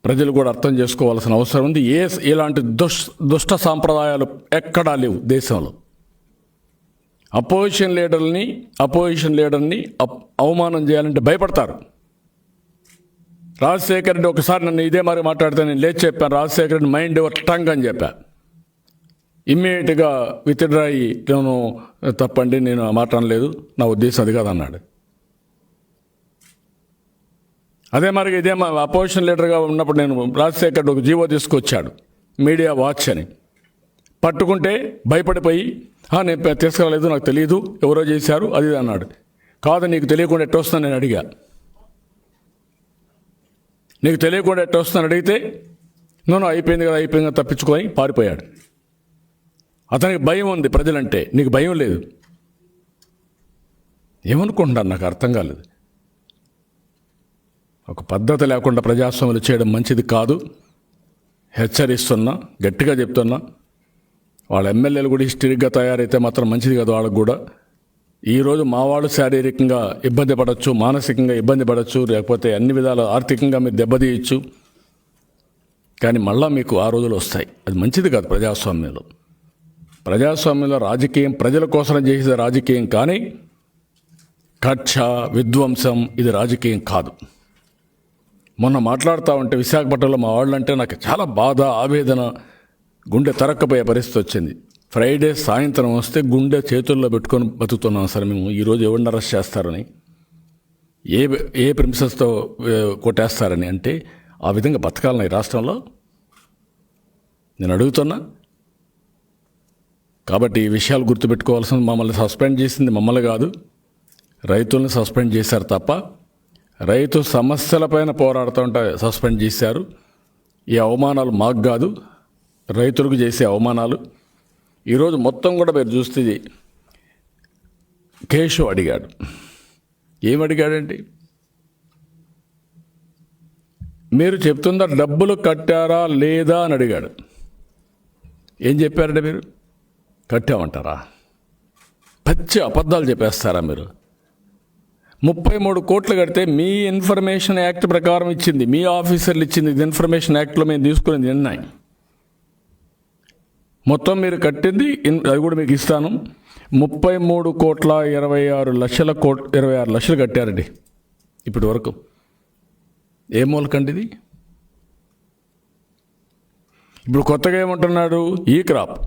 ప్రజలు కూడా అర్థం చేసుకోవాల్సిన అవసరం ఉంది. ఇలాంటి దుష్ట సాంప్రదాయాలు ఎక్కడా లేవు దేశంలో. అపోజిషన్ లీడర్ని అవమానం చేయాలంటే భయపడతారు. రాజశేఖర రెడ్డి ఒకసారి నన్ను ఇదే మరి మాట్లాడితే నేను లేచి చెప్పాను, Rajasekhara Reddy mind your tongue అని చెప్పా. ఇమ్మీడియట్గా విత్డ్రా అయ్యి నేను తప్పండి, నేను ఆ మాట అనలేదు, నా ఉద్దేశం అది కాదన్నాడు. అదే మరి ఇదే అపోజిషన్ లీడర్గా ఉన్నప్పుడు నేను రాజశేఖర రెడ్డి ఒక జీవో తీసుకొచ్చాడు, మీడియా వాచ్ అని. పట్టుకుంటే భయపడిపోయి నేను తీసుకురాలేదు, నాకు తెలియదు, ఎవరో చేశారు అది అన్నాడు. కాదు, నీకు తెలియకుండా ఎట్ట వస్తుందని నేను అడిగా. నీకు తెలియకుండా ఎట్ట వస్తుందని అడిగితే నేను అయిపోయింది కదా తప్పించుకొని పారిపోయాడు. అతనికి భయం ఉంది ప్రజలంటే, నీకు భయం లేదు. ఏమనుకుంటున్నారు నాకు అర్థం కాలేదు. ఒక పద్ధతి లేకుండా ప్రజాస్వామ్యాలు చేయడం మంచిది కాదు. హెచ్చరిస్తున్నా, గట్టిగా చెప్తున్నా. వాళ్ళ ఎమ్మెల్యేలు కూడా హిస్టరిక్గా తయారైతే మాత్రం మంచిది కాదు వాళ్ళకు కూడా. ఈరోజు మా వాళ్ళు శారీరకంగా ఇబ్బంది పడవచ్చు, మానసికంగా ఇబ్బంది పడవచ్చు, లేకపోతే అన్ని విధాలు ఆర్థికంగా మీరు దెబ్బతీయచ్చు. కానీ మళ్ళా మీకు ఆ రోజులు వస్తాయి. అది మంచిది కాదు ప్రజాస్వామ్యంలో. ప్రజాస్వామ్యంలో రాజకీయం ప్రజల కోసం చేసే రాజకీయం, కానీ కక్ష, విధ్వంసం ఇది రాజకీయం కాదు. మొన్న మాట్లాడుతూ ఉంటే విశాఖపట్నంలో మా వాళ్ళంటే నాకు చాలా బాధ, ఆవేదన, గుండె తరక్కపోయే పరిస్థితి వచ్చింది. ఫ్రైడే సాయంత్రం వస్తే గుండె చేతుల్లో పెట్టుకొని బతుకుతున్నాం సార్ మేము. ఈరోజు ఎవరిని అరెస్ట్ చేస్తారని, ఏ ప్రిన్సెస్తో కొట్టేస్తారని. అంటే ఆ విధంగా బతకాలని ఈ రాష్ట్రంలో నేను అడుగుతున్నా. కాబట్టి ఈ విషయాలు గుర్తుపెట్టుకోవాల్సింది. మమ్మల్ని సస్పెండ్ చేసింది మమ్మల్ని కాదు, రైతుల్ని సస్పెండ్ చేశారు తప్ప. రైతు సమస్యలపైన పోరాడుతుంటే సస్పెండ్ చేశారు. ఈ అవమానాలు మాకు కాదు, రైతులకు చేసే అవమానాలు. ఈరోజు మొత్తం కూడా మీరు చూస్తే కేశవ్ అడిగాడు. ఏమడిగాడండి? మీరు చెప్తుందా డబ్బులు కట్టారా లేదా అని అడిగాడు. ఏం చెప్పారంటే మీరు కట్టామంటారా? పచ్చి అబద్ధాలు చెప్పేస్తారా మీరు? 33 కోట్లు కడితే మీ ఇన్ఫర్మేషన్ యాక్ట్ ప్రకారం ఇచ్చింది, మీ ఆఫీసర్లు ఇచ్చింది. ఇది ఇన్ఫర్మేషన్ యాక్ట్లో మేము తీసుకునేది నిర్ణయం. మొత్తం మీరు కట్టింది అది కూడా మీకు ఇస్తాను. 33,26,00,000 లక్షలు కట్టారండి ఇప్పటి వరకు. ఏ మూలకండి ఇది? ఇప్పుడు కొత్తగా ఏమంటున్నాడు?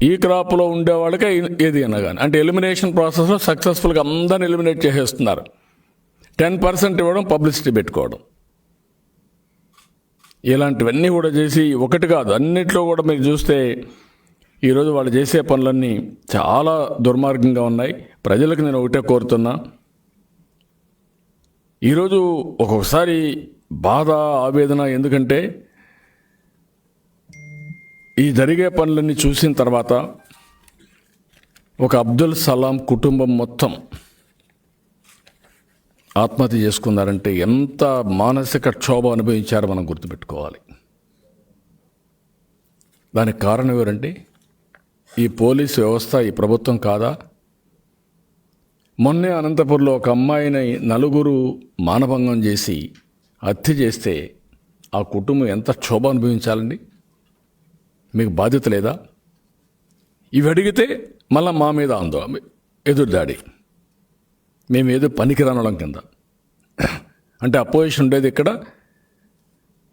ఈ క్రాప్లో ఉండేవాళ్ళకే ఏది అన్నా కానీ, అంటే ఎలిమినేషన్ ప్రాసెస్లో సక్సెస్ఫుల్గా అందరిని ఎలిమినేట్ చేసేస్తున్నారు. 10% ఇవ్వడం, పబ్లిసిటీ పెట్టుకోవడం, ఇలాంటివన్నీ కూడా చేసి, ఒకటి కాదు అన్నిట్లో కూడా మీరు చూస్తే ఈరోజు వాళ్ళు చేసే పనులన్నీ చాలా దుర్మార్గంగా ఉన్నాయి. ప్రజలకు నేను ఒకటే కోరుతున్నా, ఈరోజు ఒక్కొక్కసారి బాధ, ఆవేదన. ఎందుకంటే ఈ జరిగే పనులన్నీ చూసిన తర్వాత ఒక అబ్దుల్ సలాం కుటుంబం మొత్తం ఆత్మహత్య చేసుకున్నారంటే ఎంత మానసిక క్షోభ అనుభవించారో మనం గుర్తుపెట్టుకోవాలి. దానికి కారణం ఎవరండి? ఈ పోలీసు వ్యవస్థ, ఈ ప్రభుత్వం కాదా? మొన్నే అనంతపురంలో ఒక అమ్మాయిని 4 మానభంగం చేసి హత్య చేస్తే ఆ కుటుంబం ఎంత క్షోభ అనుభవించాలండి? మీకు బాధ్యత లేదా? ఇవి అడిగితే మళ్ళీ మా మీద ఎదురుదాడి, మేము ఏదో పనికిరానడం కింద. అంటే అపోజిషన్ ఉండేది ఇక్కడ,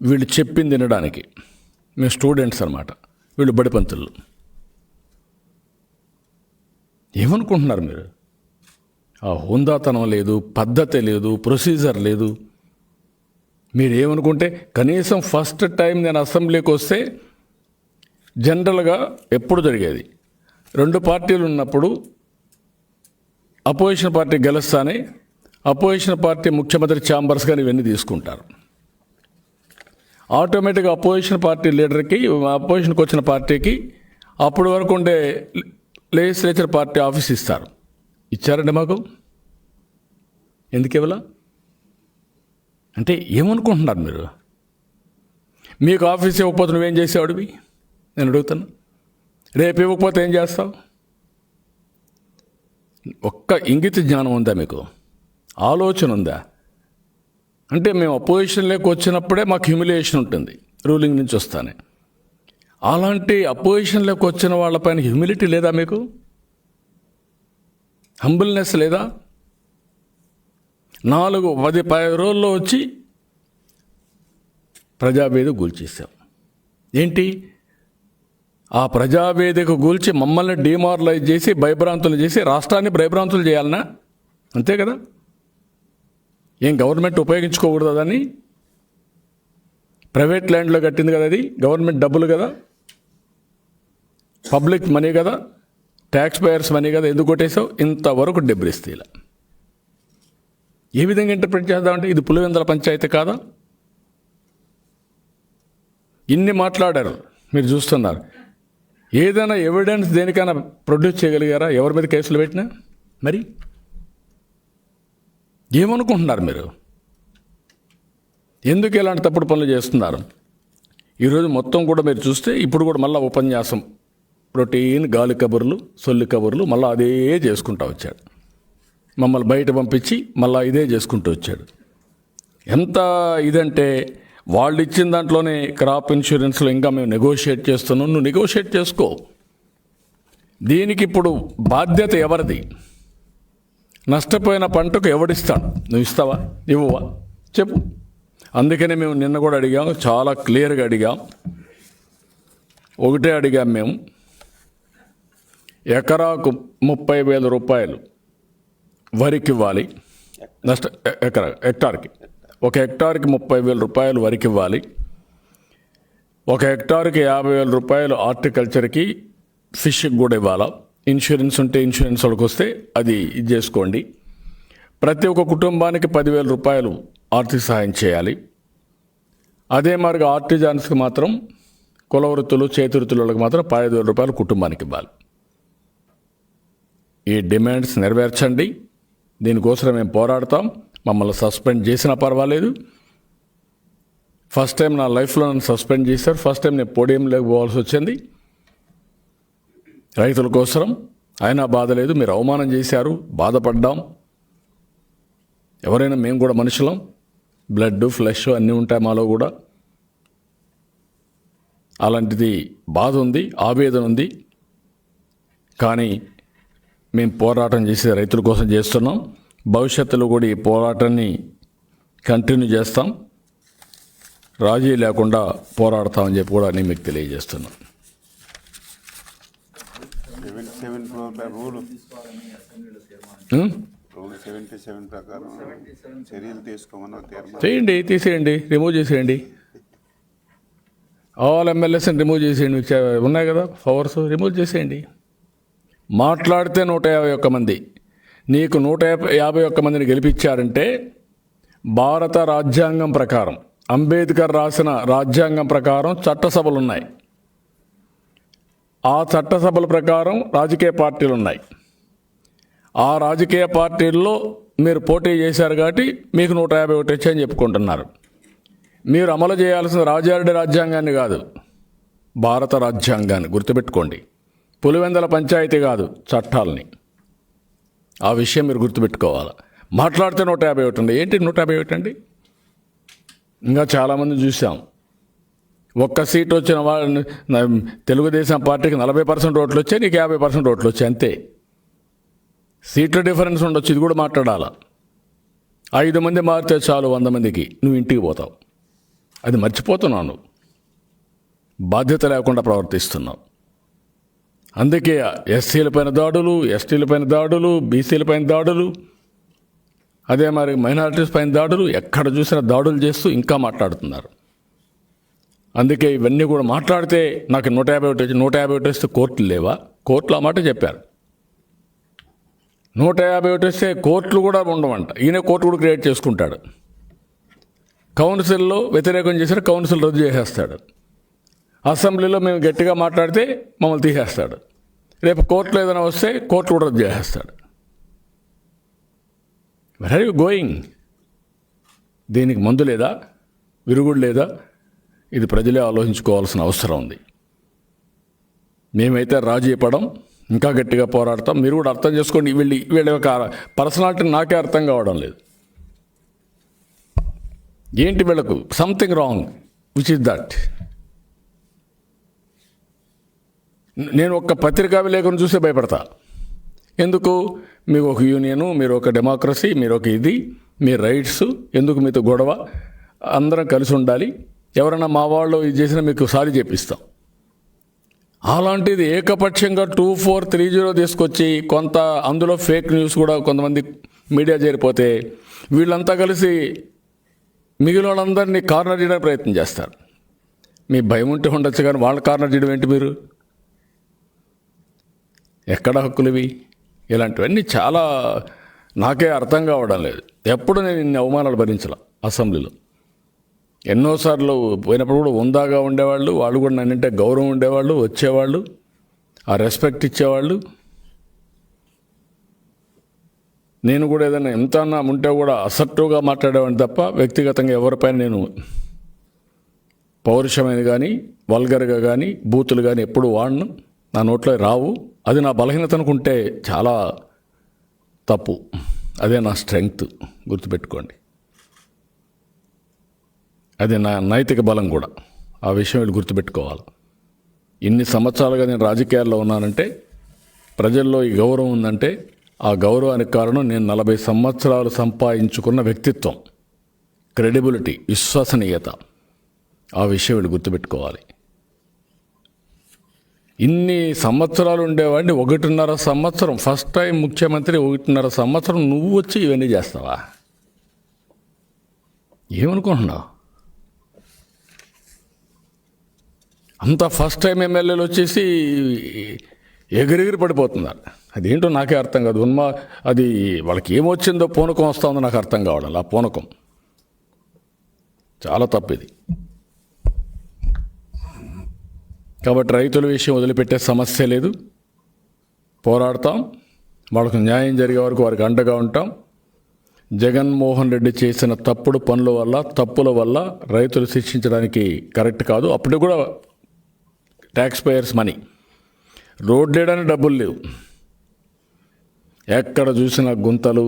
వీళ్ళు చెప్పింది వినడానికి. మేము స్టూడెంట్స్ అన్నమాట, వీళ్ళు బడిపంతులు. ఏమనుకుంటున్నారు మీరు? ఆ హుందాతనం లేదు, పద్ధతి లేదు, ప్రొసీజర్ లేదు. మీరు ఏమనుకుంటే కనీసం ఫస్ట్ టైం నేను అసెంబ్లీకి వస్తే జనరల్గా ఎప్పుడు జరిగేది, 2 పార్టీలు ఉన్నప్పుడు అపోజిషన్ పార్టీ గెలుస్తానే అపోజిషన్ పార్టీ ముఖ్యమంత్రి ఛాంబర్స్ కానీ ఇవన్నీ తీసుకుంటారు. ఆటోమేటిక్గా అపోజిషన్ పార్టీ లీడర్కి, అపోజిషన్కి వచ్చిన పార్టీకి అప్పటి వరకు ఉండే లెజిస్లేచర్ పార్టీ ఆఫీస్ ఇస్తారు. ఇచ్చారండి మాకు. ఎందుకు ఇవ్వాలా? అంటే ఏమనుకుంటున్నారు మీరు? మీకు ఆఫీస్ ఇవ్వకపోతే నువ్వేం చేసేవాడివి నేను అడుగుతాను. రేపు ఇవ్వకపోతే ఏం చేస్తావు? ఒక్క ఇంగిత జ్ఞానం ఉందా మీకు? ఆలోచన ఉందా? అంటే మేము అపోజిషన్లోకి వచ్చినప్పుడే మాకు హ్యూమిలియేషన్ ఉంటుంది. రూలింగ్ నుంచి వస్తానే. అలాంటి అపోజిషన్లోకి వచ్చిన వాళ్ళపైన హ్యూమిలిటీ లేదా మీకు? హంబుల్నెస్ లేదా? 10 రోజుల్లో వచ్చి ప్రజావేదిక కూల్చేసాం. ఏంటి ఆ ప్రజావేదిక కూల్చి మమ్మల్ని డిమారలైజ్ చేసి భయభ్రాంతులు చేసి రాష్ట్రాన్ని భయభ్రాంతులు చేయాలనా? అంతే కదా. ఏం గవర్నమెంట్ ఉపయోగించుకోకూడదు దాన్ని? ప్రైవేట్ ల్యాండ్లో కట్టింది కదా, అది గవర్నమెంట్ డబ్బులు కదా, పబ్లిక్ మనీ కదా, ట్యాక్స్ పేయర్స్ మనీ కదా, ఎందుకు కొట్టేసావు? ఇంతవరకు డెబ్రిస్తే ఇలా ఏ విధంగా ఇంటర్ప్రిట్ చేద్దామంటే ఇది పులివెందుల పంచాయతీ కాదా? ఇన్ని మాట్లాడారు, మీరు చూస్తున్నారు. ఏదైనా ఎవిడెన్స్ దేనికైనా ప్రొడ్యూస్ చేయగలిగారా? ఎవరి మీద కేసులు పెట్టినా? మరి ఏమనుకుంటున్నారు మీరు? ఎందుకు ఇలాంటి తప్పుడు పనులు చేస్తున్నారు? ఈరోజు మొత్తం కూడా మీరు చూస్తే ఇప్పుడు కూడా మళ్ళీ ఉపన్యాసం, రొటీన్ గాలి కబుర్లు, సొల్లి కబుర్లు మళ్ళీ అదే చేసుకుంటూ వచ్చాడు. మమ్మల్ని బయట పంపించి మళ్ళీ ఇదే చేసుకుంటూ వచ్చాడు. ఎంత ఇదంటే వాళ్ళు ఇచ్చిన దాంట్లోనే క్రాప్ ఇన్సూరెన్స్లో ఇంకా మేము నెగోషియేట్ చేస్తున్నాం. నువ్వు నెగోషియేట్ చేసుకో. దీనికి ఇప్పుడు బాధ్యత ఎవరిది? నష్టపోయిన పంటకు ఎవడిస్తాడు? నువ్వు ఇస్తావా? ఇవ్వవా? చెప్పు. అందుకనే మేము నిన్న కూడా అడిగాం, చాలా క్లియర్గా అడిగాం. ఒకటే అడిగాం మేము, ఎకరాకు 30,000 రూపాయలు వరికి ఇవ్వాలి. హెక్టార్కి, ఒక హెక్టార్కి 30,000 రూపాయలు వరికి ఇవ్వాలి. ఒక హెక్టార్కి 50,000 రూపాయలు హార్టికల్చర్కి, ఫిష్కి కూడా ఇవ్వాలా. ఇన్సూరెన్స్ ఉంటే ఇన్సూరెన్స్ వాళ్ళకి వస్తే అది ఇది చేసుకోండి. ప్రతి ఒక్క కుటుంబానికి 10,000 రూపాయలు ఆర్థిక సహాయం చేయాలి. అదే మరి ఆర్టిజాన్స్కి మాత్రం, కుల వృత్తులు, చేతి వృత్తులకు మాత్రం 15,000 రూపాయలు కుటుంబానికి ఇవ్వాలి. ఈ డిమాండ్స్ నెరవేర్చండి. దీనికోసం మేము పోరాడతాం. మమ్మల్ని సస్పెండ్ చేసినా పర్వాలేదు. ఫస్ట్ టైం నా లైఫ్లో నన్ను సస్పెండ్ చేశారు. ఫస్ట్ టైం నేను పోడియంలోకి పోవాల్సి వచ్చింది రైతుల కోసం. అయినా బాధ లేదు. మీరు అవమానం చేశారు, బాధపడ్డాం. ఎవరైనా మేము కూడా మనుషులం, బ్లడ్ ఫ్లెష్ అన్నీ ఉంటాయి మాలో కూడా. అలాంటిది బాధ ఉంది, ఆవేదన ఉంది. కానీ మేము పోరాటం చేసే రైతుల కోసం చేస్తున్నాం. భవిష్యత్తులో కూడా ఈ పోరాటాన్ని కంటిన్యూ చేస్తాం. రాజీ లేకుండా పోరాడతామని చెప్పి కూడా నేను మీకు తెలియజేస్తున్నాను. 77 ప్రకారం చర్యలు తీసుకోమని చేయండి, తీసేయండి, రిమూవ్ చేసేయండి. ఆల్ ఎమ్మెల్యేస్ని రిమూవ్ చేసేయండి. ఉన్నాయి కదా పవర్స్, రిమూవ్ చేసేయండి. మాట్లాడితే 151 మంది, నీకు 151 మందిని గెలిపించారంటే భారత రాజ్యాంగం ప్రకారం, అంబేద్కర్ రాసిన రాజ్యాంగం ప్రకారం చట్టసభలు ఉన్నాయి. ఆ చట్టసభల ప్రకారం రాజకీయ పార్టీలు ఉన్నాయి. ఆ రాజకీయ పార్టీల్లో మీరు పోటీ చేశారు కాబట్టి మీకు 151 వచ్చాయని చెప్పుకుంటున్నారు. మీరు అమలు చేయాల్సిన రాజారెడ్డి రాజ్యాంగాన్ని కాదు, భారత రాజ్యాంగాన్ని గుర్తుపెట్టుకోండి. పులివెందుల పంచాయతీ కాదు, చట్టాలని. ఆ విషయం మీరు గుర్తుపెట్టుకోవాలి. మాట్లాడితే 151 ఉంది. ఏంటి 151 అండి? ఇంకా చాలామంది చూసాం. ఒక్క సీట్ వచ్చిన వాళ్ళని, తెలుగుదేశం పార్టీకి 40% ఓట్లు వచ్చాయి, నీకు 50% ఓట్లు వచ్చాయి, అంతే. సీట్ల డిఫరెన్స్ ఉండొచ్చు, ఇది కూడా మాట్లాడాలా. 5 మంది మారితే చాలు 100 మందికి, నువ్వు ఇంటికి పోతావు. అది మర్చిపోతున్నావు. నువ్వు బాధ్యత లేకుండా ప్రవర్తిస్తున్నావు. అందుకే ఎస్సీలపైన దాడులు, ఎస్టీలపైన దాడులు, బీసీలపైన దాడులు, అదే మరి మైనారిటీస్ పైన దాడులు, ఎక్కడ చూసినా దాడులు చేస్తూ ఇంకా మాట్లాడుతున్నారు. అందుకే ఇవన్నీ కూడా మాట్లాడితే నాకు 151 వస్తే కోర్టులు లేవా? కోర్టులు ఆ మాట చెప్పారు. 151 వస్తే కోర్టులు కూడా ఉండవంట. ఈయన కోర్టు కూడా క్రియేట్ చేసుకుంటాడు. కౌన్సిల్లో వ్యతిరేకం చేసిన కౌన్సిల్ రద్దు చేసేస్తాడు. అసెంబ్లీలో మేము గట్టిగా మాట్లాడితే మమ్మల్ని తీసేస్తాడు. రేపు కోర్టులో ఏదైనా వస్తే కోర్టు కూడా రద్దు చేసేస్తాడు. Where are you going? దీనికి మందు లేదా? విరుగుడు లేదా? ఇది ప్రజలే ఆలోచించుకోవాల్సిన అవసరం ఉంది. మేమైతే రాజీ పడం, ఇంకా గట్టిగా పోరాడతాం. మీరు కూడా అర్థం చేసుకోండి. వీళ్ళ యొక్క పర్సనాలిటీ నాకే అర్థం కావడం లేదు. ఏంటి వీళ్ళకు something wrong. Which is that? నేను ఒక పత్రికా విలేకరుని చూస్తే భయపడతా. ఎందుకు? మీకు ఒక యూనియను, మీరు ఒక డెమోక్రసీ, మీరు ఒక ఇది, మీ రైట్స్, ఎందుకు మీతో గొడవ? అందరం కలిసి ఉండాలి. ఎవరైనా మా వాళ్ళు ఇది చేసినా మీకు సారీ చెప్పిస్తాం. అలాంటిది ఏకపక్షంగా 2430 తీసుకొచ్చి కొంత అందులో ఫేక్ న్యూస్ కూడా కొంతమంది మీడియా చేరిపోతే వీళ్ళంతా కలిసి మిగిలిన వాళ్ళందరినీ కార్నర్ చేయడానికి ప్రయత్నం చేస్తారు. మీ భయం ఉంటే ఉండొచ్చు, కానీ వాళ్ళ కార్నర్ చేయడం ఏంటి? మీరు ఎక్కడ హక్కులు ఇవి? ఇలాంటివన్నీ చాలా నాకే అర్థం కావడం లేదు. ఎప్పుడు నేను ఇన్ని అవమానాలు భరించాల అసెంబ్లీలో. ఎన్నోసార్లు పోయినప్పుడు కూడా ఉందాగా ఉండేవాళ్ళు, వాళ్ళు కూడా నన్నంటే గౌరవం ఉండేవాళ్ళు, వచ్చేవాళ్ళు, ఆ రెస్పెక్ట్ ఇచ్చేవాళ్ళు. నేను కూడా ఏదైనా ఎంత ఉంటే కూడా అసర్టివ్గా మాట్లాడేవాడిని తప్ప వ్యక్తిగతంగా ఎవరిపైన నేను పౌరుషమైన కానీ వల్గర్గా కానీ బూతులు కానీ ఎప్పుడు వాడను. నా నోట్లో రావు. అది నా బలహీనత అనుకుంటే చాలా తప్పు. అదే నా స్ట్రెంగ్త్, గుర్తుపెట్టుకోండి. అది నా నైతిక బలం కూడా. ఆ విషయం వీళ్ళు గుర్తుపెట్టుకోవాలి. ఇన్ని సంవత్సరాలుగా నేను రాజకీయాల్లో ఉన్నానంటే, ప్రజల్లో ఈ గౌరవం ఉందంటే, ఆ గౌరవానికి కారణం నేను 40 సంవత్సరాలు సంపాదించుకున్న వ్యక్తిత్వం, క్రెడిబిలిటీ, విశ్వసనీయత. ఆ విషయం వీళ్ళు గుర్తుపెట్టుకోవాలి. ఇన్ని సంవత్సరాలు ఉండేవాడిని 1.5 సంవత్సరం, ఫస్ట్ టైం ముఖ్యమంత్రి 1.5 సంవత్సరం నువ్వు వచ్చి ఇవన్నీ చేస్తావా? ఏమనుకుంటున్నావు? అంతా ఫస్ట్ టైం ఎమ్మెల్యేలు వచ్చేసి ఎగిరెగిరి పడిపోతున్నారు. అదేంటో నాకే అర్థం కాదు. అది వాళ్ళకి ఏమొచ్చిందో పూనకం వస్తుందో నాకు అర్థం కావడం. ఆ పూనకం చాలా తప్పు ఇది. కాబట్టి రైతుల విషయం వదిలిపెట్టే సమస్య లేదు. పోరాడతాం. వాళ్ళకు న్యాయం జరిగే వరకు వారికి అండగా ఉంటాం. జగన్మోహన్ రెడ్డి చేసిన తప్పుడు పనుల వల్ల, తప్పుల వల్ల రైతులు శిక్షించడానికి కరెక్ట్ కాదు. అప్పుడు కూడా ట్యాక్స్ పేయర్స్ మనీ. రోడ్డు వేయడానికి డబ్బులు లేవు. ఎక్కడ చూసినా గుంతలు,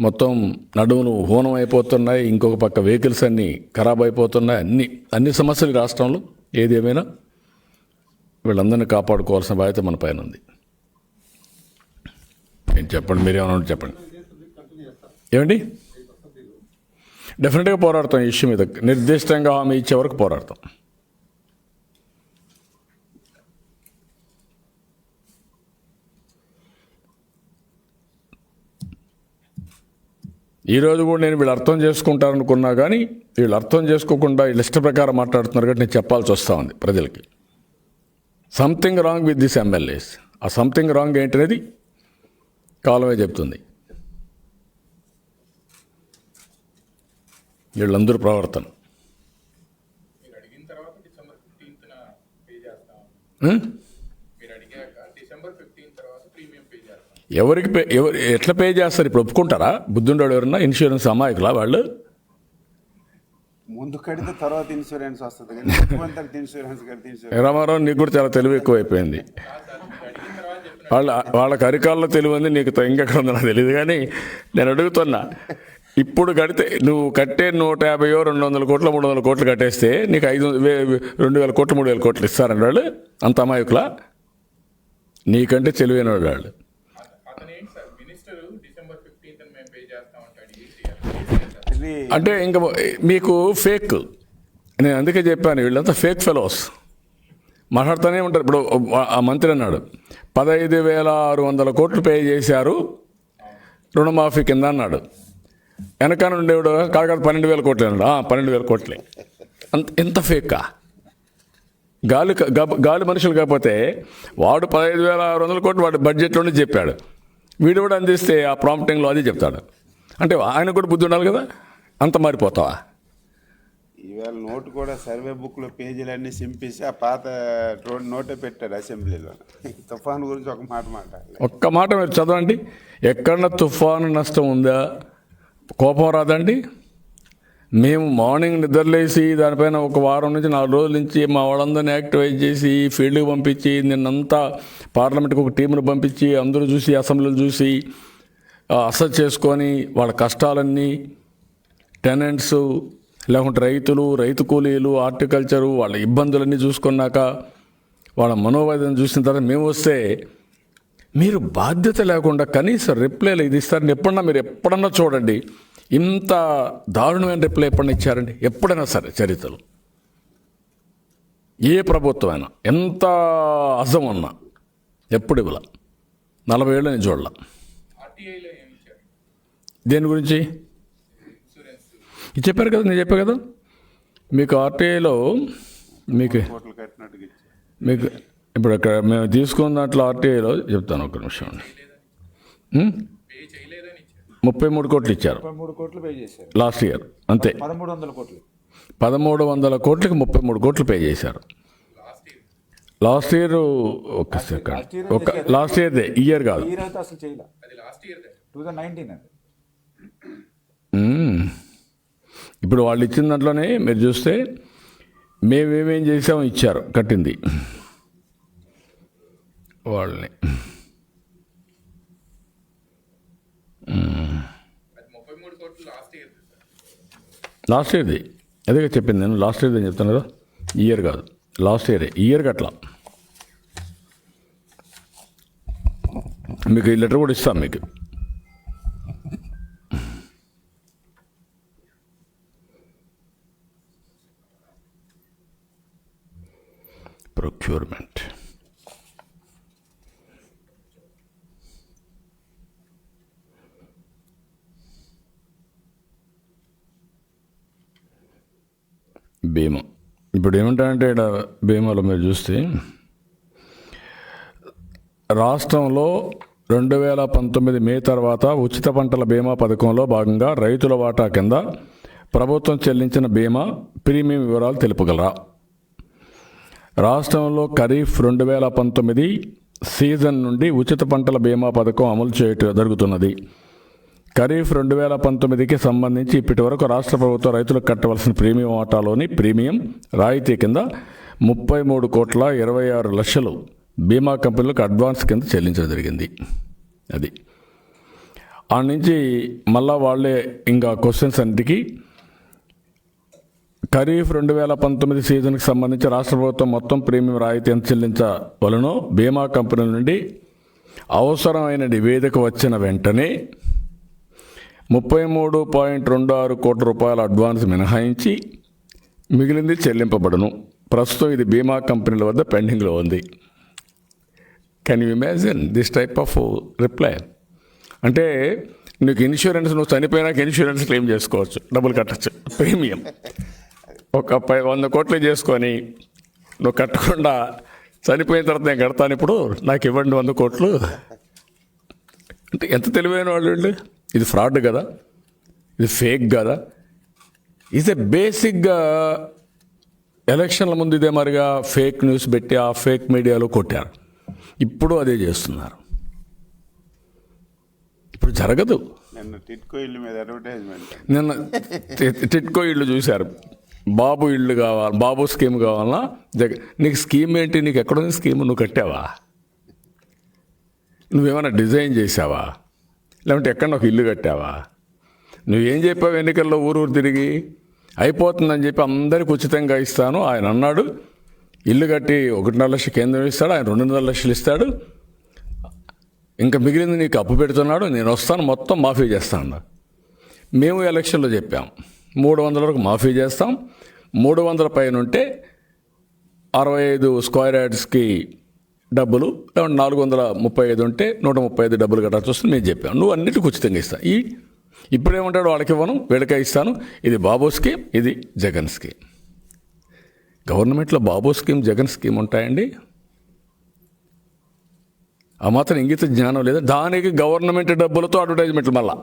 మొత్తం నడుములు హోనం అయిపోతున్నాయి. ఇంకొక పక్క వెహికల్స్ అన్నీ ఖరాబ్ అయిపోతున్నాయి. అన్ని సమస్యలు రాష్ట్రంలో. ఏది ఏమైనా వీళ్ళందరినీ కాపాడుకోవాల్సిన బాధ్యత మన పైన ఉంది. ఏం చెప్పండి, మీరేమన్నా చెప్పండి. ఏమండి? డెఫినెట్గా పోరాడతాం. ఈ ఇష్యూ మీద నిర్దిష్టంగా హామీ ఇచ్చే వరకు పోరాడతాం. ఈరోజు కూడా నేను వీళ్ళు అర్థం చేసుకుంటారనుకున్నా కానీ వీళ్ళు అర్థం చేసుకోకుండా వీళ్ళ ఇష్ట ప్రకారం మాట్లాడుతున్నారు కాబట్టి నేను చెప్పాల్సి వస్తూ ఉంది ప్రజలకి. Something wrong with this MLAs. ఆ సంథింగ్ రాంగ్ ఏంటనేది కాలమే చెప్తుంది. వీళ్ళందరూ ప్రవర్తన. ఎవరికి ఎట్లా పే చేస్తారు? ఇప్పుడు ఒప్పుకుంటారా? బుద్ధుండోడు ఎవరన్నా ఇన్సూరెన్స్ అమాయకులా వాళ్ళు? ముందు కడితే తర్వాత ఇన్సూరెన్స్ వస్తుంది. రామారావు, నీకు కూడా చాలా తెలివి ఎక్కువైపోయింది. వాళ్ళకి అరికాల్లో తెలివి ఉంది, నీకు ఇంకెక్కడ ఉందో నాకు తెలియదు. కానీ నేను అడుగుతున్నా, ఇప్పుడు కడితే నువ్వు కట్టే 150 200 కోట్లు 300 కోట్లు కట్టేస్తే నీకు 2,000 కోట్లు 3,000 కోట్లు ఇస్తారండి వాళ్ళు. అంత అమాయకులా? నీకంటే తెలివైన వాళ్ళు. అంటే ఇంకా మీకు ఫేక్. నేను అందుకే చెప్పాను, వీళ్ళంతా ఫేక్ ఫెలోస్ మాట్లాడుతూనే ఉంటారు. ఇప్పుడు ఆ మంత్రి అన్నాడు 15,600 కోట్లు పే చేశారు రుణమాఫీ కింద అన్నాడు. వెనకాల ఉండేవాడు కాదు 12,000 కోట్లు అన్నాడు. 12,000 కోట్లే. ఎంత ఫేకా? గాలి మనుషులు కాకపోతే వాడు 15,600 కోట్లు వాడు బడ్జెట్లోనే చెప్పాడు. వీడు కూడా అందిస్తే ఆ ప్రాంప్టింగ్లో అది చెప్తాడు. అంటే ఆయన కూడా బుద్ధి ఉండాలి కదా. అంత మారిపోతావా? ఈవేళ నోటు కూడా సర్వే బుక్లో పేజీలన్నీ చింపేసి ఆ పాత నోటే పెట్టాడు అసెంబ్లీలో. తుఫాను గురించి ఒక్క మాట మీరు చదవండి. ఎక్కడన్నా తుఫాను నష్టం ఉందా? కోపం రాదండి? మేము మార్నింగ్ నిద్రలేసి దానిపైన ఒక వారం నుంచి 4 రోజుల నుంచి మా వాళ్ళందరినీ యాక్టివైజ్ చేసి ఫీల్డ్కి పంపించి, నిన్నంతా పార్లమెంట్కి ఒక టీంను పంపించి అందరూ చూసి అసెంబ్లీలు చూసి అసెస్ చేసుకొని వాళ్ళ కష్టాలన్నీ, టెనెంట్స్, లేకుంటే రైతు కూలీలు, హార్టికల్చరు వాళ్ళ ఇబ్బందులన్నీ చూసుకున్నాక వాళ్ళ మనోవేదన చూసిన తర్వాత మేము వస్తే మీరు బాధ్యత లేకుండా కనీసం రిప్లైలు ఇది ఇస్తారని మీరు ఎప్పుడన్నా చూడండి. ఇంత దారుణమైన రిప్లై ఎప్పుడన్నా ఇచ్చారండి? ఎప్పుడైనా సరే చరిత్రలో ఏ ప్రభుత్వమైనా ఎంత అజం ఉన్నా ఎప్పుడు ఇవ్వాల. 40 ఏళ్ళు నేను చూడాల. దేని గురించి చెప్పారు కదా, నేను చెప్పాను కదా మీకు ఆర్టీఐలో మీకు ఇప్పుడు అక్కడ మేము తీసుకున్న దాంట్లో ఆర్టీఐలో చెప్తాను, ఒక నిమిషం. 33 కోట్లు ఇచ్చారు 33 కోట్లు పే చేశారు లాస్ట్ ఇయర్, అంతే. 1300 కోట్లు 1300 కోట్లకి 33 కోట్లు పే చేశారు లాస్ట్ ఇయర్. ఒక సెకండ్, ఒక లాస్ట్ ఇయర్దే, ఇయర్ కాదు. ఈ రోజు అసలు చేయలే, అది లాస్ట్ ఇయర్ 2019 అది. ఇప్పుడు వాళ్ళు ఇచ్చిన దాంట్లోనే మీరు చూస్తే మేమేమేం చేసామో ఇచ్చారు, కట్టింది వాళ్ళని. లాస్ట్ ఇయర్ది అదే చెప్పింది నేను, లాస్ట్ ఇయర్ది అని చెప్తాను కదా, ఇయర్ కాదు, లాస్ట్ ఇయర్ అట్లా. మీకు ఈ లెటర్ కూడా ఇస్తాం మీకు. ప్రొక్యూర్మెంట్ బీమా. ఇప్పుడు ఏమిటంటే ఇక్కడ బీమాలో మీరు చూస్తే రాష్ట్రంలో 2019 మే తర్వాత ఉచిత పంటల బీమా పథకంలో భాగంగా రైతుల వాటా కింద ప్రభుత్వం చెల్లించిన బీమా ప్రీమియం వివరాలు తెలుపగలరా? రాష్ట్రంలో ఖరీఫ్ 2019 సీజన్ నుండి ఉచిత పంటల బీమా పథకం అమలు జరుగుతున్నది. ఖరీఫ్ 2019కి సంబంధించి ఇప్పటి వరకు రాష్ట్ర ప్రభుత్వం రైతులకు కట్టవలసిన ప్రీమియం వాటాలోని ప్రీమియం రాయితీ కింద 33,26,00,000 బీమా కంపెనీలకు అడ్వాన్స్ కింద చెల్లించడం జరిగింది. అది ఆ నుంచి మళ్ళా వాళ్ళే ఇంకా క్వశ్చన్స్ అన్నిటికీ ఖరీఫ్ 2019 సీజన్కి సంబంధించి రాష్ట్ర ప్రభుత్వం మొత్తం ప్రీమియం రాయితీ ఎంత చెల్లించవలనో బీమా కంపెనీల నుండి అవసరమైన నివేదిక వచ్చిన వెంటనే 33.26 కోట్ల రూపాయల అడ్వాన్స్ మినహాయించి మిగిలింది చెల్లింపబడును. ప్రస్తుతం ఇది బీమా కంపెనీల వద్ద పెండింగ్లో ఉంది. Can you imagine this type of reply? అంటే నీకు ఇన్సూరెన్స్, నువ్వు చనిపోయినాక ఇన్సూరెన్స్ క్లెయిమ్ చేసుకోవచ్చు, డబ్బులు కట్టచ్చు, ప్రీమియం ఒక 100 కోట్లు చేసుకొని నువ్వు కట్టకుండా చనిపోయిన తర్వాత నేను కడతాను, ఇప్పుడు నాకు ఇవ్వండి 100 కోట్లు. అంటే ఎంత తెలివైన వాళ్ళు! ఇది ఫ్రాడ్ కదా, ఇది ఫేక్ కదా. ఇది బేసిక్గా ఎలక్షన్ల ముందు ఇదే మరిగా ఫేక్ న్యూస్ పెట్టి ఆ ఫేక్ మీడియాలో కొట్టారు. ఇప్పుడు అదే చేస్తున్నారు. ఇప్పుడు జరగదు. నిన్న టిట్కో ఇల్లు మీద అడ్వర్టైజ్మెంట్, నిన్న టిట్కో ఇల్లు చూశారు. బాబు ఇల్లు కావాలి, బాబు స్కీమ్ కావాలన్నా నీకు స్కీమ్ ఏంటి? నీకు ఎక్కడుంది స్కీమ్? నువ్వు కట్టావా? నువ్వేమైనా డిజైన్ చేసావా? లేకుంటే ఎక్కడ ఒక ఇల్లు కట్టావా? నువ్వేం చెప్పావు ఎన్నికల్లో ఊరు తిరిగి? అయిపోతుందని చెప్పి అందరికి ఉచితంగా ఇస్తాను ఆయన అన్నాడు. ఇల్లు కట్టి 1.5 లక్షలు కేంద్రం ఇస్తాడు, ఆయన 2.5 లక్షలు ఇస్తాడు, ఇంకా మిగిలింది నీకు అప్పు పెడుతున్నాడు, నేను వస్తాను మొత్తం మాఫీ చేస్తాను. మేము ఎలక్షన్లో చెప్పాం 300 వరకు మాఫీ చేస్తాం, 300 పైన ఉంటే 65 స్క్వేర్ యార్డ్స్కి డబ్బులు, 435 ఉంటే 135 డబ్బులు కట్టాల్సి వస్తుంది మేము చెప్పాం. నువ్వు అన్నిటికీ ఉచితంగా ఇస్తాను. ఇప్పుడేమంటాడు, వాళ్ళకి ఇవ్వను, వీళ్ళకే ఇస్తాను. ఇది బాబు స్కీమ్, ఇది జగన్ స్కీమ్. గవర్నమెంట్లో బాబు స్కీమ్, జగన్ స్కీమ్ ఉంటాయండి? ఆ మాత్రం ఇంగిత జ్ఞానం లేదా? దానికి గవర్నమెంట్ డబ్బులతో అడ్వర్టైజ్మెంట్లు, మళ్ళా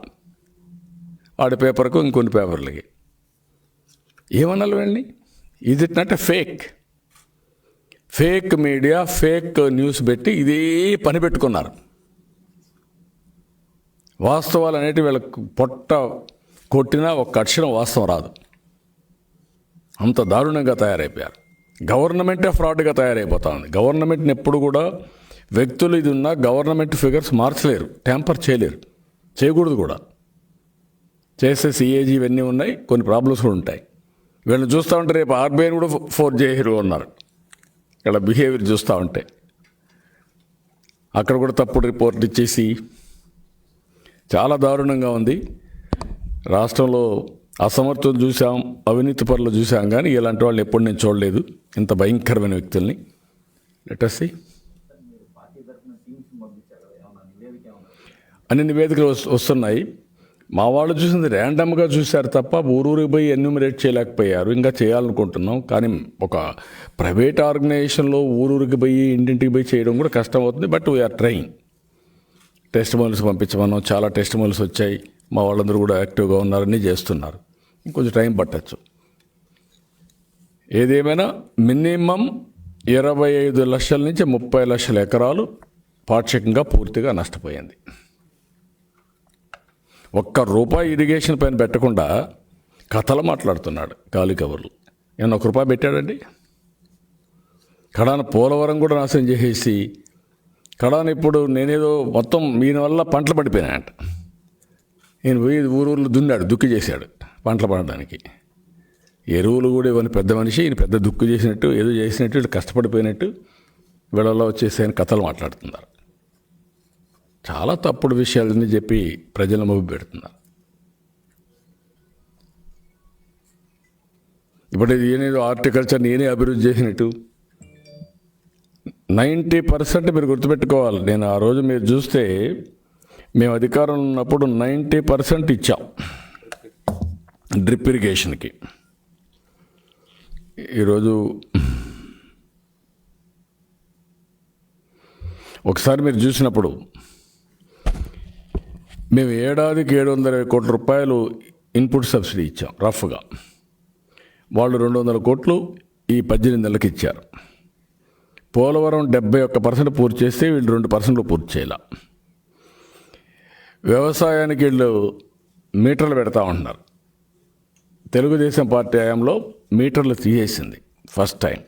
వాడి పేపర్కు ఇంకొన్ని పేపర్లకి. ఏమనాలి వెళ్ళి? Is it not a fake media, fake news పెట్టి ఇదే పని పెట్టుకున్నారు. వాస్తవాలు అనేటివి వీళ్ళకు పొట్ట కొట్టినా ఒక్క అక్షరం వాస్తవం రాదు. అంత దారుణంగా తయారైపోయారు. గవర్నమెంటే ఫ్రాడ్గా తయారైపోతా ఉంది. గవర్నమెంట్ని ఎప్పుడు కూడా వ్యక్తులు ఇది ఉన్నా గవర్నమెంట్ ఫిగర్స్ మార్చలేరు, ట్యాంపర్ చేయలేరు, చేయకూడదు కూడా. చేసే సిఏజీ ఇవన్నీ ఉన్నాయి, కొన్ని ప్రాబ్లమ్స్ కూడా ఉంటాయి. వీళ్ళని చూస్తూ ఉంటే రేపు ఆర్బీఐని కూడా ఫోర్స్ చేయరు అన్నారు. ఇక్కడ బిహేవియర్ చూస్తూ ఉంటే అక్కడ కూడా తప్పుడు రిపోర్ట్ ఇచ్చేసి చాలా దారుణంగా ఉంది. రాష్ట్రంలో అసమర్థులు చూసాం, అవినీతి పరులు చూసాం, కానీ ఇలాంటి వాళ్ళు ఎప్పుడు నేను చూడలేదు, ఇంత భయంకరమైన వ్యక్తుల్ని. Let us see. అన్ని నివేదికలు వస్తున్నాయి. మా వాళ్ళు చూసింది ర్యాండమ్గా చూశారు తప్ప ఊరూరికి పోయి ఎన్యూమరేట్ చేయలేకపోయారు. ఇంకా చేయాలనుకుంటున్నాం, కానీ ఒక ప్రైవేట్ ఆర్గనైజేషన్లో ఊరూరికి పోయి ఇంటింటికి పోయి చేయడం కూడా కష్టం అవుతుంది. But we're trying. Test mails పంపించమన్నాం, చాలా టెస్ట్ మాల్స్ వచ్చాయి. మా వాళ్ళందరూ కూడా యాక్టివ్గా ఉన్నారని చేస్తున్నారు. ఇంకొంచెం టైం పట్టచ్చు. ఏదేమైనా మినిమం 25 లక్షల నుంచి 30 లక్షల ఎకరాలు పాక్షికంగా పూర్తిగా నష్టపోయింది. ₹1 ఇరిగేషన్ పైన పెట్టకుండా కథలు మాట్లాడుతున్నాడు గాలి కబుర్లు. ఏమన్నా ₹1 పెట్టాడండి? కడాన పోలవరం కూడా నాశనం చేసేసి కడాన ఇప్పుడు నేనేదో మొత్తం ఈయన వల్ల పంటలు పడిపోయినాయంట. ఈయన పోయి ఊరూర్లు దున్నాడు, దుక్కి చేశాడు పంటలు పడడానికి. ఎరువులు కూడా ఇవన్నీ పెద్ద మనిషి, ఈయన పెద్ద దుక్కు చేసినట్టు ఏదో చేసినట్టు వీళ్ళు కష్టపడిపోయినట్టు వీళ్ళలో వచ్చేసి కథలు మాట్లాడుతున్నారు. చాలా తప్పుడు విషయాలని చెప్పి ప్రజలను మభ్య పెడుతున్నారు. ఇప్పుడు ఇది ఏనేదో హార్టికల్చర్ నేనే అభివృద్ధి చేసినట్టు 90% మీరు గుర్తుపెట్టుకోవాలి. నేను ఆ రోజు మీరు చూస్తే మేము అధికారంలో ఉన్నప్పుడు 90% ఇచ్చాం డ్రిప్ ఇరిగేషన్కి. ఈరోజు ఒకసారి మీరు చూసినప్పుడు మేము ఏడాదికి 720 కోట్ల రూపాయలు ఇన్పుట్ సబ్సిడీ ఇచ్చాం రఫ్గా. వాళ్ళు 200 కోట్లు ఈ 18 నెలలకు ఇచ్చారు. పోలవరం 71% పూర్తి చేస్తే వీళ్ళు 2% పూర్తి చేయాల. వ్యవసాయానికి వీళ్ళు మీటర్లు పెడతా ఉంటున్నారు. తెలుగుదేశం పార్టీ హయాంలో మీటర్లు తీసేసింది ఫస్ట్ టైం,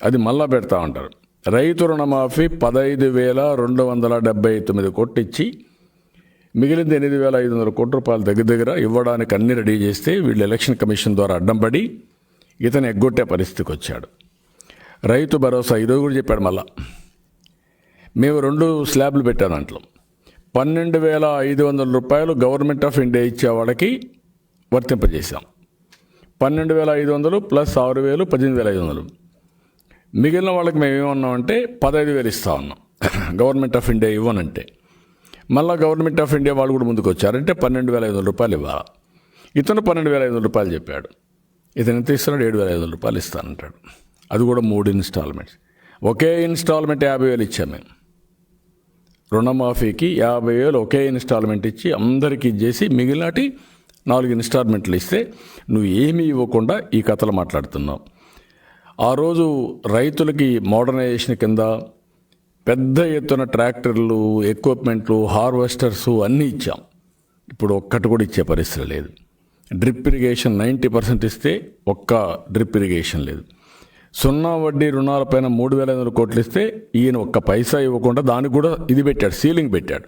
అది మళ్ళా పెడతా ఉంటారు. రైతు రుణమాఫీ 15,279 కోట్లు ఇచ్చి మిగిలింది 8,500 కోట్ల రూపాయలు దగ్గర ఇవ్వడానికి అన్ని రెడీ చేస్తే వీళ్ళు ఎలక్షన్ కమిషన్ ద్వారా అడ్డం పడి ఇతను ఎగ్గొట్టే పరిస్థితికి వచ్చాడు. రైతు భరోసా ఈరోజు కూడా చెప్పాడు. మళ్ళా మేము 2 స్లాబ్లు పెట్టాం. దాంట్లో 12,500 రూపాయలు గవర్నమెంట్ ఆఫ్ ఇండియా ఇచ్చే వాళ్ళకి వర్తింపజేశాం. 12,500 ప్లస్ 6,000 18,500. మిగిలిన వాళ్ళకి మేము ఏమన్నామంటే 15,000 ఇస్తా ఉన్నాం గవర్నమెంట్ ఆఫ్ ఇండియా ఇవ్వనంటే. మళ్ళీ గవర్నమెంట్ ఆఫ్ ఇండియా వాళ్ళు కూడా ముందుకు వచ్చారంటే 12,500 రూపాయలు ఇవ్వాలి. ఇతను 12,500 రూపాయలు చెప్పాడు. ఇతను ఎంత ఇస్తున్నాడు? 7,500 రూపాయలు ఇస్తానంటాడు. అది కూడా 3 ఇన్స్టాల్మెంట్స్. ఒకే ఇన్స్టాల్మెంట్ 50,000 ఇచ్చాం మేము. రుణమాఫీకి 50,000 ఒకే ఇన్స్టాల్మెంట్ ఇచ్చి అందరికీ ఇచ్చేసి మిగిలినటి 4 ఇన్స్టాల్మెంట్లు ఇస్తే నువ్వు ఏమీ ఇవ్వకుండా ఈ కథలు మాట్లాడుతున్నావు. ఆ రోజు రైతులకి మోడర్నైజేషన్ కింద పెద్ద ఎత్తున ట్రాక్టర్లు, ఎక్విప్మెంట్లు, హార్వెస్టర్స్ అన్నీ ఇచ్చాం. ఇప్పుడు ఒక్కటి కూడా ఇచ్చే పరిస్థితి లేదు. డ్రిప్ ఇరిగేషన్ 90% ఇస్తే ఒక్క డ్రిప్ ఇరిగేషన్ లేదు. 0 వడ్డీ రుణాలపైన 3,500 కోట్లు ఇస్తే ఈయన ఒక్క పైసా ఇవ్వకుండా దానికి కూడా ఇది పెట్టాడు, సీలింగ్ పెట్టాడు.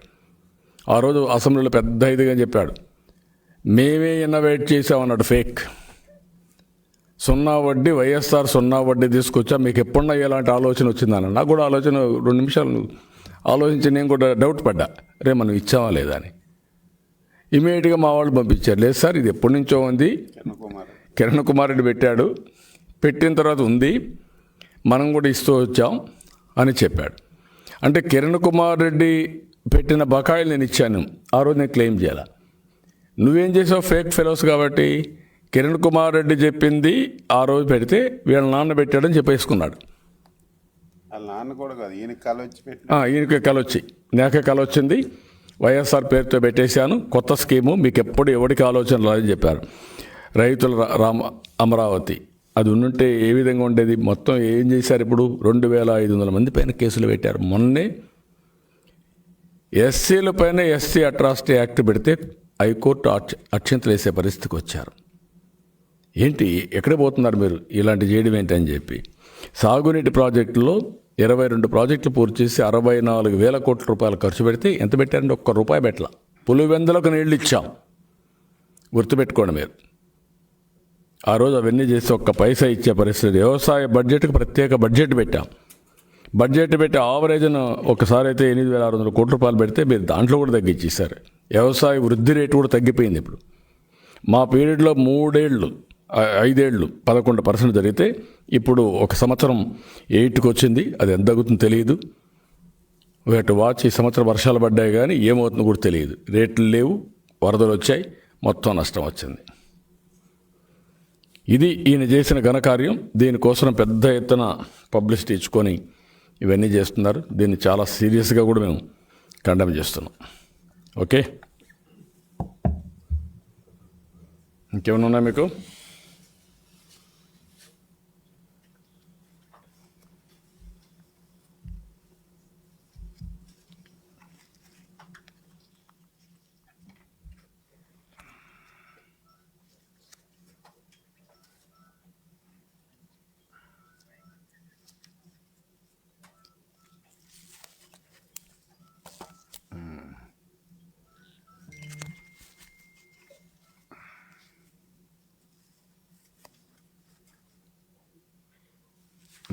ఆ రోజు అసెంబ్లీలో పెద్ద ఇదిగా చెప్పాడు, మేమే ఇన్నోవేట్ చేసామన్నాడు. ఫేక్ 0 వడ్డీ, వైఎస్ఆర్ 0 వడ్డీ తీసుకొచ్చా. మీకు ఎప్పుడన్నా ఎలాంటి ఆలోచన వచ్చిందన్న? నాకు కూడా ఆలోచన 2 నిమిషాలు ఆలోచించి నేను కూడా డౌట్ పడ్డా, రే మనం ఇచ్చామా లేదా అని. ఇమీడియట్గా మా వాళ్ళు పంపించారు, లేదు సార్ ఇది ఎప్పటి నుంచో ఉంది, కిరణ్ కుమార్ రెడ్డి పెట్టాడు, పెట్టిన తర్వాత ఉంది, మనం కూడా ఇస్తూ వచ్చాం అని చెప్పాడు. అంటే కిరణ్ కుమార్ రెడ్డి పెట్టిన బకాయిలు నేను ఇచ్చాను, ఆ రోజు నేను క్లెయిమ్ చేయాల. నువ్వేం చేసావు? ఫేక్ ఫెలోస్ కాబట్టి కిరణ్ కుమార్ రెడ్డి చెప్పింది ఆ రోజు పెడితే వీళ్ళ నాన్న పెట్టాడని చెప్పేసుకున్నాడు. వాళ్ళ నాన్న కూడా కాదు, ఈయనకి కళ వచ్చి పెట్టి ఈయనకి కళ వచ్చి, నాకే కళ వచ్చింది, వైఎస్ఆర్ పేరుతో పెట్టేశాను, కొత్త స్కీము, మీకు ఎప్పుడు ఎవరికి ఆలోచన రాదని చెప్పారు. రైతుల అమరావతి అది ఉండుంటే ఏ విధంగా ఉండేది? మొత్తం ఏం చేశారు? ఇప్పుడు 2,500 మంది పైన కేసులు పెట్టారు. మొన్నే ఎస్సీల పైన ఎస్సీ అట్రాసిటీ యాక్ట్ పెడితే హైకోర్టు అక్షంతలు వేసే పరిస్థితికి వచ్చారు. ఏంటి, ఎక్కడ పోతున్నారు మీరు ఇలాంటి చేయడం ఏంటని చెప్పి. సాగునీటి ప్రాజెక్టులో 22 ప్రాజెక్టులు పూర్తి చేసి 64,000 కోట్ల రూపాయలు ఖర్చు పెడితే ఎంత పెట్టారంటే ₹1 పెట్టల. పులివెందులకు నీళ్ళు ఇచ్చాం, గుర్తుపెట్టుకోండి మీరు. ఆ రోజు అవన్నీ చేసి ఒక్క పైసా ఇచ్చే పరిస్థితి. వ్యవసాయ బడ్జెట్కి ప్రత్యేక బడ్జెట్ పెట్టాం. బడ్జెట్ పెట్టి ఆవరేజ్ను ఒకసారి అయితే 8,600 కోట్ల రూపాయలు పెడితే మీరు దాంట్లో కూడా తగ్గించేశారు. వ్యవసాయ వృద్ధి రేటు కూడా తగ్గిపోయింది. ఇప్పుడు మా పీరియడ్లో 5 ఏళ్ళు 11% జరిగితే ఇప్పుడు ఒక సంవత్సరం 8కి వచ్చింది. అది ఎంత తగ్గుతుందో తెలియదు. వేటు వాచ్. ఈ సంవత్సరం వర్షాలు పడ్డాయి కానీ ఏమవుతుందో కూడా తెలియదు. రేట్లు లేవు, వరదలు వచ్చాయి, మొత్తం నష్టం వచ్చింది. ఇది ఈయన చేసిన ఘనకార్యం. దీనికోసం పెద్ద ఎత్తున పబ్లిసిటీ ఇచ్చుకొని ఇవన్నీ చేస్తున్నారు. దీన్ని చాలా సీరియస్గా కూడా మేము కండెమ్ చేస్తున్నాం. ఓకే, ఇంకేమైనా ఉన్నాయా మీకు?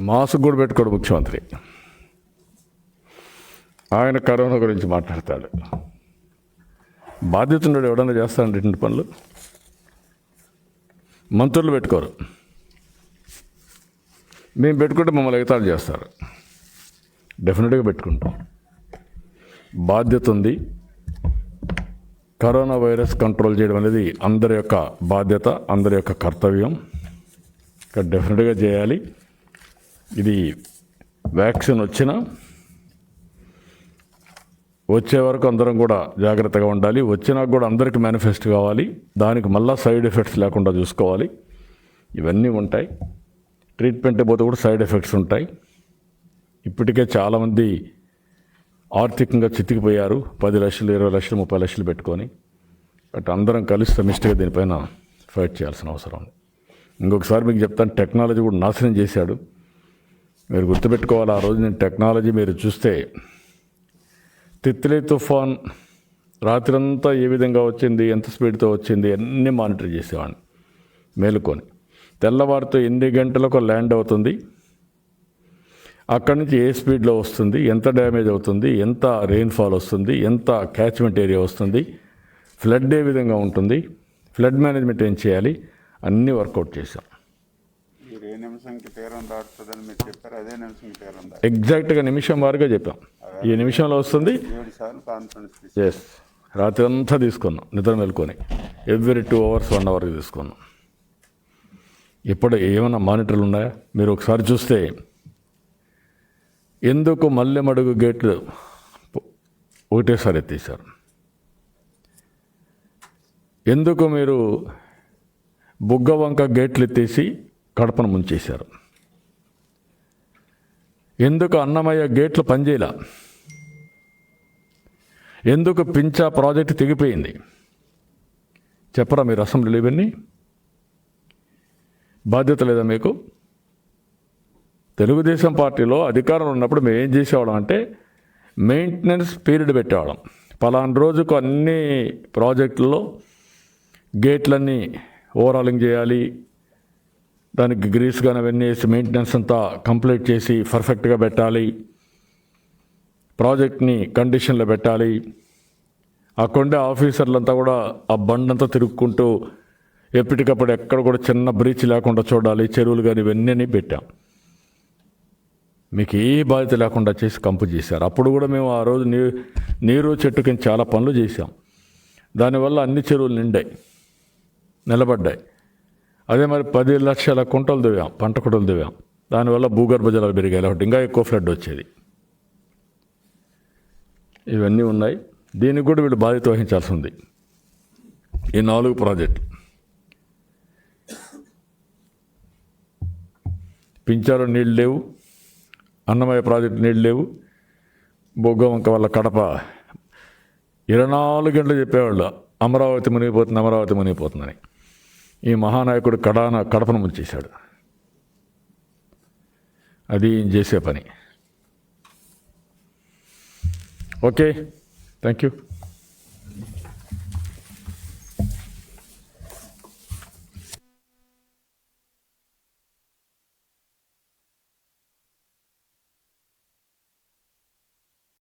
మాస్క్ కూడా పెట్టుకోడు ముఖ్యమంత్రి. ఆయన కరోనా గురించి మాట్లాడతాడు. బాధ్యత ఉన్నాడు ఎవడన్నా చేస్తాడు ఇంటి పనులు. మంత్రులు పెట్టుకోరు. మేము పెట్టుకుంటే మమ్మల్ని ఎగతాళి చేస్తారు. డెఫినెట్గా పెట్టుకుంటాం. బాధ్యత ఉంది. కరోనా వైరస్ కంట్రోల్ చేయడం అనేది అందరి యొక్క బాధ్యత, అందరి యొక్క కర్తవ్యం. డెఫినెట్గా చేయాలి. ఇది వ్యాక్సిన్ వచ్చే వరకు అందరం కూడా జాగ్రత్తగా ఉండాలి. వచ్చినాక కూడా అందరికీ మేనిఫెస్ట్ కావాలి. దానికి మళ్ళీ సైడ్ ఎఫెక్ట్స్ లేకుండా చూసుకోవాలి. ఇవన్నీ ఉంటాయి. ట్రీట్మెంట్ పోతే కూడా సైడ్ ఎఫెక్ట్స్ ఉంటాయి. ఇప్పటికే చాలామంది ఆర్థికంగా చితికిపోయారు. 10 లక్షలు, 20 లక్షలు, 30 లక్షలు పెట్టుకొని. బట్ అందరం కలిసి సమిష్టిగా దీనిపైన ఫైట్ చేయాల్సిన అవసరం ఉంది. ఇంకొకసారి మీకు చెప్తాను, టెక్నాలజీ కూడా నాశనం చేశాడు. మీరు గుర్తుపెట్టుకోవాలి, ఆ రోజు నేను టెక్నాలజీ మీరు చూస్తే తిత్లీ తుఫాన్ రాత్రంతా ఏ విధంగా వచ్చింది, ఎంత స్పీడ్తో వచ్చింది అన్నీ మానిటర్ చేసేవాడిని మేలుకొని. తెల్లవారితో ఎన్ని గంటలకు ల్యాండ్ అవుతుంది, అక్కడి నుంచి ఏ స్పీడ్లో వస్తుంది, ఎంత డ్యామేజ్ అవుతుంది, ఎంత రెయిన్ఫాల్ వస్తుంది, ఎంత క్యాచ్మెంట్ ఏరియా వస్తుంది, ఫ్లడ్ ఏ విధంగా ఉంటుంది, ఫ్లడ్ మేనేజ్మెంట్ ఏం చేయాలి, అన్నీ వర్కౌట్ చేశాం. ఏ నిమిషంకి తీరం దాటుతుందని మీరు చెప్పారు, అదే నిమిషంకి తీరం దాటు. ఎగ్జాక్ట్గా నిమిషం వారుగా చెప్పాం. ఈ నిమిషంలో వస్తుంది. 7 సార్లు కాన్ఫరెన్స్. ఎస్, రాత్రి అంతా తీసుకున్నాం నిద్ర మేలుకొని. ఎవ్రీ 2 hours 1 hour తీసుకున్నాం. ఇప్పుడు ఏమైనా మానిటర్లు ఉన్నాయా? మీరు ఒకసారి చూస్తే ఎందుకు మల్లెమడుగు గేట్లు ఒకటేసారి ఎత్తేసారు? ఎందుకు మీరు బుగ్గవంక గేట్లు ఎత్తేసి కడపను ముంచేశారు? ఎందుకు అన్నమయ్య గేట్లు పనిచేయలా? ఎందుకు పింఛా ప్రాజెక్టు తెగిపోయింది? చెప్పరా మీరు అసెంబ్లీలో? ఇవన్నీ బాధ్యత లేదా మీకు? తెలుగుదేశం పార్టీలో అధికారంలో ఉన్నప్పుడు మేము ఏం చేసేవాళ్ళం అంటే మెయింటెనెన్స్ పీరియడ్ పెట్టేవాళ్ళం. పలానా రోజుకు అన్ని ప్రాజెక్టుల్లో గేట్లన్నీ ఓవరాలింగ్ చేయాలి, దానికి గ్రీస్ కానీ అవన్నీ వేసి మెయింటెనెన్స్ అంతా కంప్లీట్ చేసి పర్ఫెక్ట్గా పెట్టాలి, ప్రాజెక్ట్ని కండిషన్లో పెట్టాలి. అక్కడే ఆఫీసర్లంతా కూడా ఆ బండంతా తిరుక్కుంటూ ఎప్పటికప్పుడు ఎక్కడ కూడా చిన్న బ్రీచ్ లేకుండా చూడాలి, చెరువులు కానీ ఇవన్నీ పెట్టాం. మీకు ఏ బాధ్యత లేకుండా చేసి కంపు చేశారు. అప్పుడు కూడా మేము ఆ రోజు నీరు చెట్టు కింద చాలా పనులు చేశాం. దానివల్ల అన్ని చెరువులు నిలబడ్డాయి. అదే మరి 10 లక్షల కుంటలు దివాం, పంట కుంటలు దివాం. దానివల్ల భూగర్భ జలాలు పెరిగాయి కాబట్టి ఇంకా ఎక్కువ ఫ్లడ్ వచ్చేది. ఇవన్నీ ఉన్నాయి. దీనికి కూడా వీళ్ళు బాధ్యత వహించాల్సి ఉంది. ఈ 4 ప్రాజెక్టులు పింఛాలో నీళ్ళు లేవు, అన్నమయ్య ప్రాజెక్టు నీళ్ళు లేవు, బొగ్గవంక వల్ల కడప 24 గంటలు చెప్పేవాళ్ళు అమరావతి మునిగిపోతుందని. ఈ మహానాయకుడు కడపను ముంచేశాడు. అది చేసే పని. Okay, thank you.